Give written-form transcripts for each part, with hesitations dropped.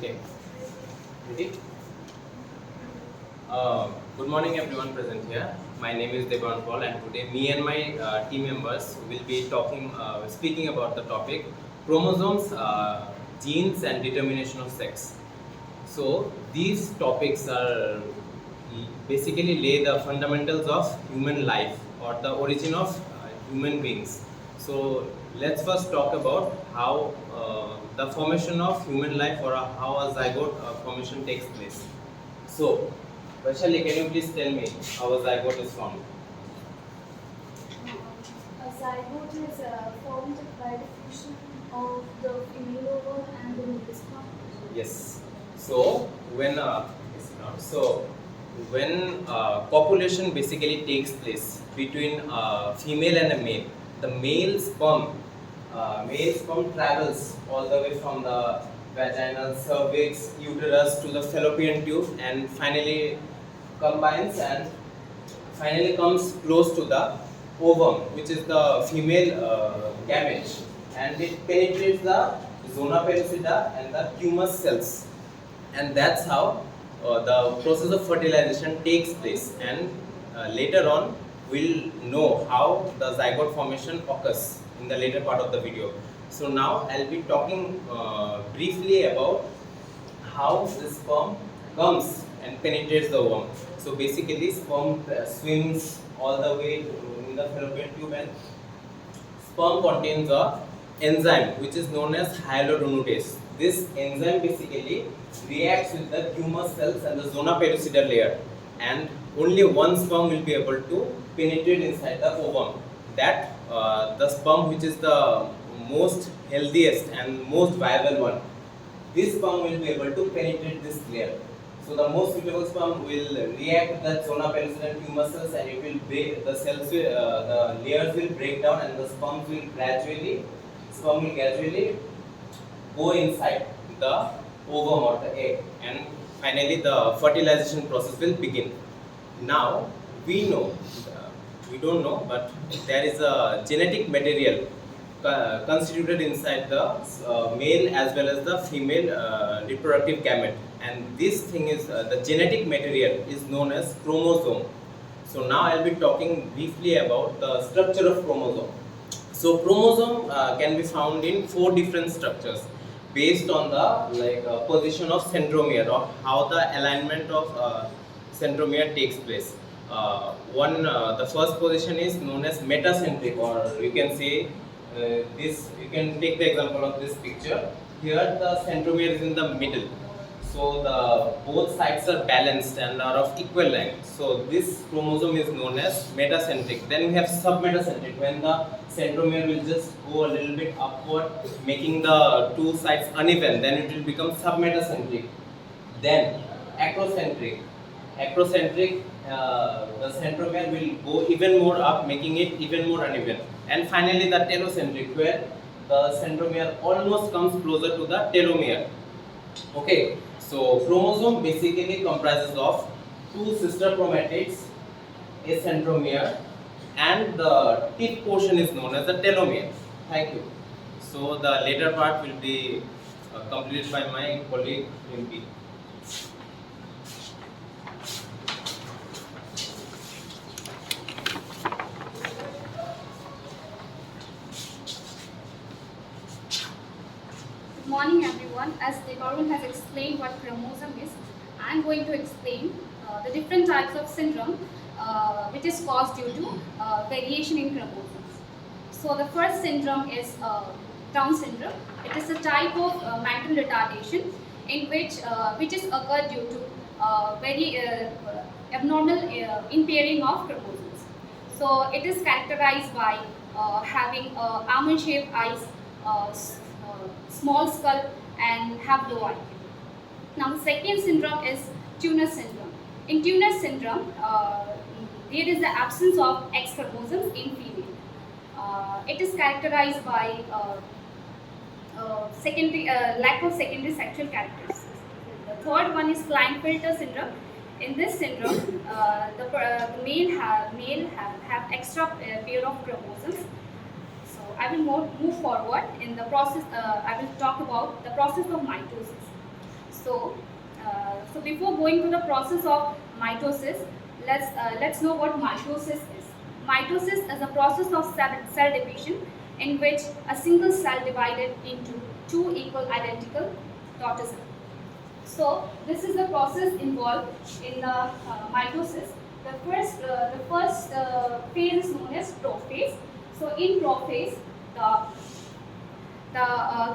Okay. Ready? Good morning, everyone present here. My name is Devan Paul, and today me and my team members will be speaking about the topic chromosomes, genes, and determination of sex. So these topics are basically lay the fundamentals of human life or the origin of human beings. So let's first talk about how the formation of human life or how a zygote formation takes place. So, Vaishali, can you please tell me how a zygote is formed? A zygote is formed by the fusion of the female ovum and the male sperm. Yes. So when copulation basically takes place between a female and a male, the male sperm travels all the way from the vaginal cervix, uterus to the fallopian tube, and finally combines and finally comes close to the ovum, which is the female gamete, and it penetrates the zona pellucida and the thymus cells, and that's how the process of fertilization takes place. And later on, we'll know how the zygote formation occurs in the later part of the video. So now I'll be talking briefly about how the sperm comes and penetrates the ovum. So basically, sperm swims all the way in the fallopian tube, and sperm contains a enzyme which is known as hyaluronidase. This enzyme basically reacts with the thymus cells and the zona pellucida layer, and only one sperm will be able to penetrate inside the ovum. That the sperm which is the most healthiest and most viable one, this sperm will be able to penetrate this layer. So the most suitable sperm will react with the zona pellucida and thymus cells, and it will break the cells. The layers will break down, and the sperm will gradually go inside the ovum or the egg, and finally the fertilization process will begin. Now we know, we don't know, but there is a genetic material constituted inside the male as well as the female reproductive gamete, and this thing is the genetic material is known as chromosome. So now I'll be talking briefly about the structure of chromosome. So chromosome can be found in 4 different structures based on the position of centromere, or how the alignment of centromere takes place. The first position is known as metacentric, or you can say this. You can take the example of this picture. Here the centromere is in the middle, so the both sides are balanced and are of equal length. So this chromosome is known as metacentric. Then we have submetacentric, when the centromere will just go a little bit upward, making the two sides uneven. Then it will become submetacentric. Then acrocentric. The centromere will go even more up, making it even more uneven. And finally the telocentric, where the centromere almost comes closer to the telomere. Okay, so chromosome basically comprises of 2 sister chromatids, a centromere, and the tip portion is known as the telomere. Thank you. So the later part will be completed by my colleague MP. Good morning, everyone. As Devarun has explained what chromosome is, I am going to explain the different types of syndrome which is caused due to variation in chromosomes. So the first syndrome is Down syndrome. It is a type of mental retardation in which is occurred due to very abnormal impairing of chromosomes. So it is characterized by having almond-shaped eyes, small skull, and have low IQ. Now the second syndrome is Turner syndrome. In Turner syndrome, there is the absence of X chromosomes in female. It is characterized by lack of secondary sexual characteristics. The third one is Klinefelter syndrome. In this syndrome, the male have extra pair of chromosomes. So I will move forward in the process. I will talk about the process of mitosis. So before going to the process of mitosis, let's know what mitosis is. Mitosis is a process of cell division in which a single cell divided into two equal identical daughter cells. So this is the process involved in the mitosis. The first phase is known as prophase. So in prophase, the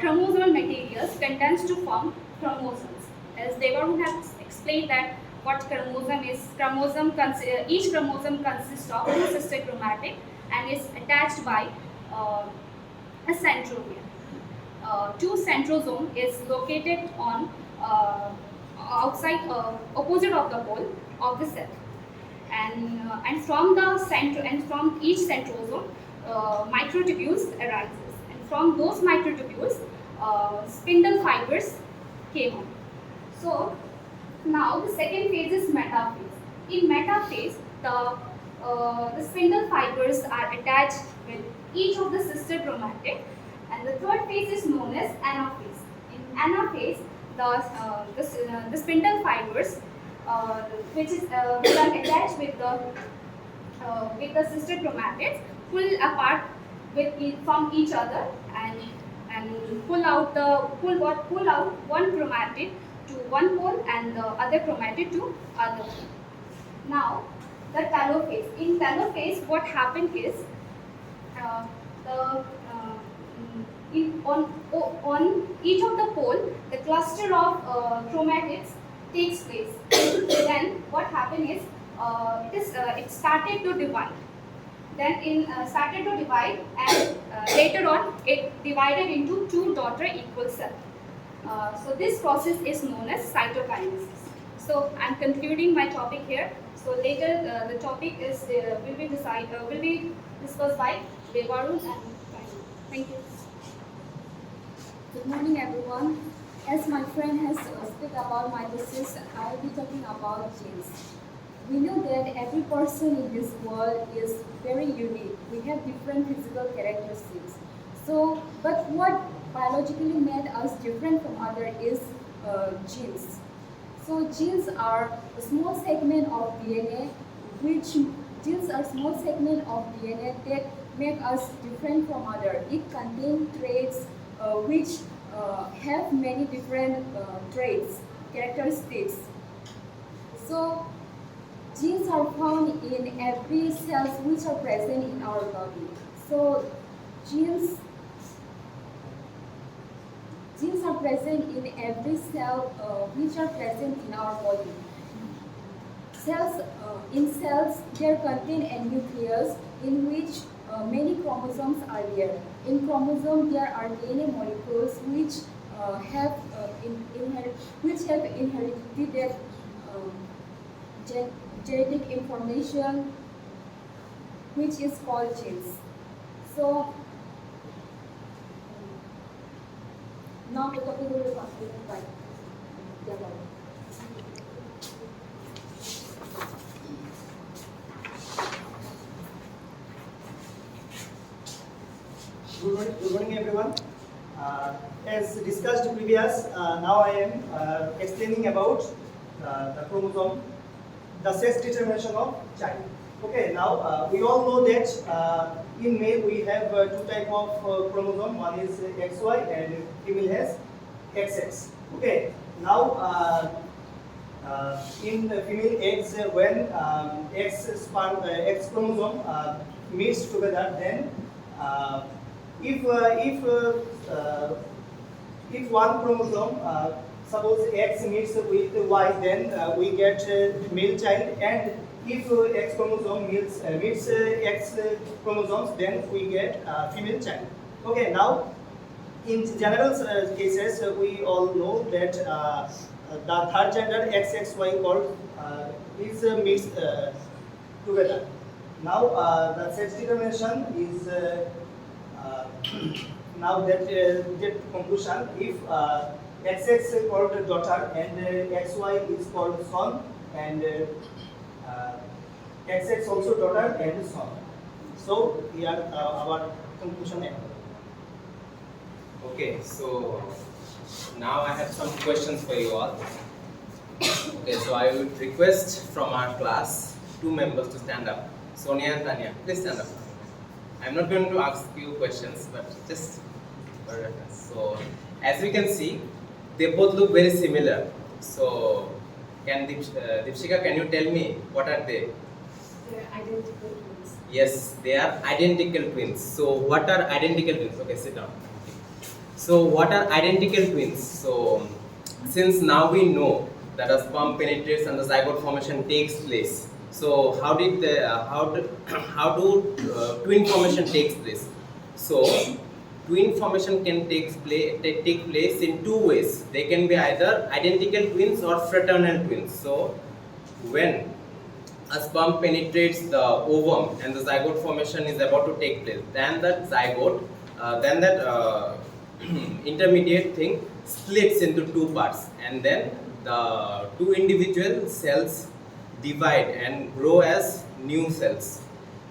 chromosomal materials condense to form chromosomes. As Devarun has explained that what chromosome is, each chromosome consists of two sister chromatic and is attached by a centromere. Two centrosome is located on outside opposite of the pole of the cell, and from the center and from each centrosome microtubules arises, and from those microtubules spindle fibers came on. So now the second phase is metaphase. In metaphase, the spindle fibers are attached with each of the sister chromatic, and the third phase is known as anaphase. In anaphase, the spindle fibers, which are attached with the sister chromatids, pull apart from each other and pull out one chromatid to one pole and the other chromatid to other pole. Now the telophase. In telophase, what happened is the on each of the pole, the cluster of chromatids takes place. Then what happened is it started to divide. Then started to divide, and later on it divided into two daughter equal cells. So this process is known as cytokinesis. So I'm concluding my topic here. So later the topic will be discussed by Devarun and Kainu. Thank you. Good morning, everyone. As my friend has spoken about mitosis, I will be talking about genes. We know that every person in this world is very unique. We have different physical characteristics. So, but what biologically made us different from others is genes. So genes are a small segment of DNA, that make us different from others. It contains traits which have many different traits, characteristics. So genes are found in every cells which are present in our body. So genes are present in every cell which are present in our body. In cells, there contain a nucleus in which many chromosomes are there. In chromosome, there are DNA molecules which have inherited that genetic information, which is called genes. So now the topic will be completed by Devarun. Good morning, everyone. As discussed previous, now I am explaining about the chromosome, the sex determination of child. Okay, now we all know that in male we have two types of chromosome. One is XY and female has XX. Okay, now in the female eggs, when X chromosome meets together, then if one chromosome, suppose X meets with Y, then we get male child, and if X chromosome meets X chromosomes, then we get female child. Okay, now in general cases, we all know that the third gender XXY called is meets together. Now the sex determination is now that conclusion, if XX is called daughter and XY is called son, and XX also daughter and son. So here our conclusion. Okay, so now I have some questions for you all. Okay, so I would request from our class two members to stand up. Sonia and Tanya, please stand up. I'm not going to ask you questions, but just for reference. So, as we can see, they both look very similar. So, Dipshika, can you tell me what are they? They're identical twins. Yes, they are identical twins. So, what are identical twins? Okay, sit down. So, what are identical twins? So, since now we know that a sperm penetrates and the zygote formation takes place. So, how do twin formation takes place? So, twin formation can take place in two ways. They can be either identical twins or fraternal twins. So, when a sperm penetrates the ovum and the zygote formation is about to take place, then that zygote, then that intermediate thing splits into two parts, and then the two individual cells divide and grow as new cells.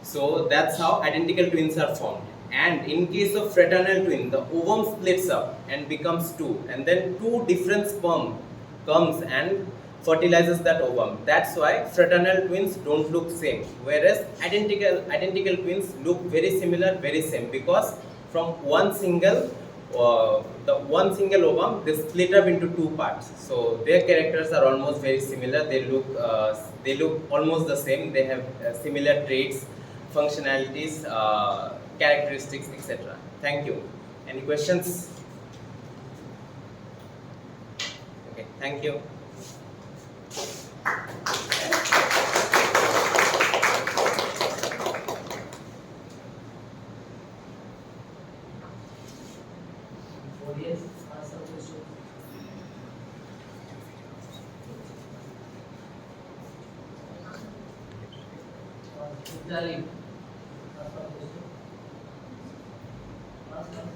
So that's how identical twins are formed. And in case of fraternal twin, the ovum splits up and becomes two, and then two different sperm comes and fertilizes that ovum. That's why fraternal twins don't look same, whereas identical twins look very similar, very same, because from one single ovum they split up into two parts. So their characters are almost very similar. They look almost the same. They have similar traits, functionalities, characteristics, etc. Thank you. Any questions? Okay, thank you. Audience, ask some questions. Darling, ask some questions. Ask some.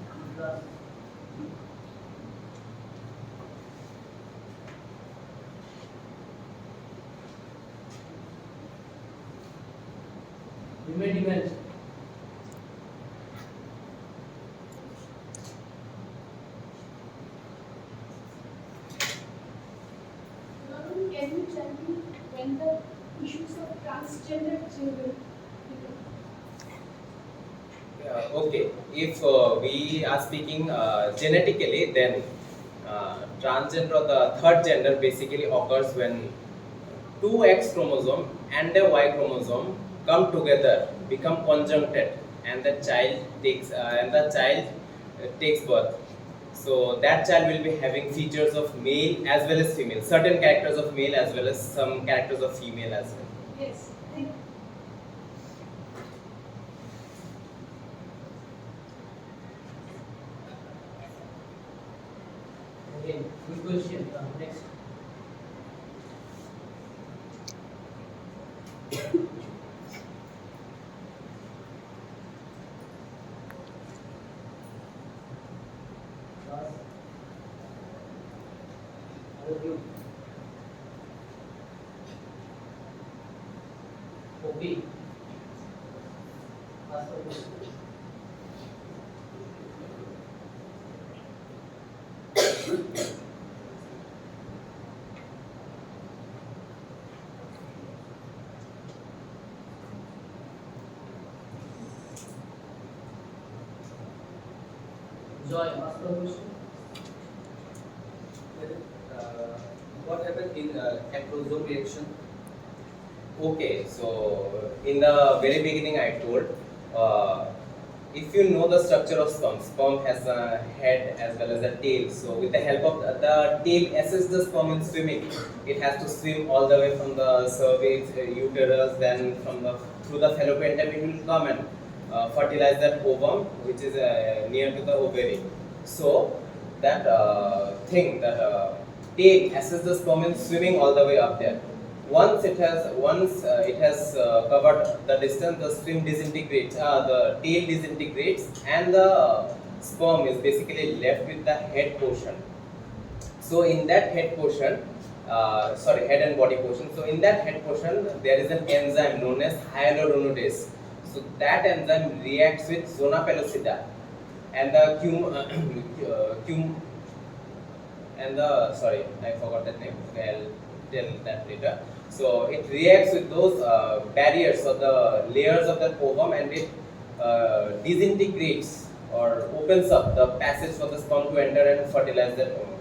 Demand. Can you tell me when the issues of transgender children? Okay, if we are speaking genetically, then transgender or the third gender basically occurs when two X chromosome and a Y chromosome come together, become conjuncted, and the child takes birth. So that child will be having features of male as well as female, certain characters of male as well as some characters of female as well. Yes. Thank you. Okay, good question. Next. Class. Overview. Okay. Ask the question. Joy, ask the question. What happened in chromosome reaction? Okay, so in the very beginning I told, if you know the structure of sperm has a head as well as a tail. So with the help of the tail assists the sperm in swimming. It has to swim all the way from the cervix, uterus, then through the fallopian tube it will come and fertilize that ovum, which is near to the ovary. So that tail assists the sperm in swimming all the way up there. Once it has covered the distance, the swim disintegrates, the tail disintegrates, and the sperm is basically left with the head portion. So in that head portion, head and body portion. So in that head portion, there is an enzyme known as hyaluronidase. So that enzyme reacts with zona pellucida, and the and the, sorry, I forgot that name. Okay, I'll tell that later. So it reacts with those barriers or the layers of the ovum, and it disintegrates or opens up the passage for the sperm to enter and fertilize that ovum.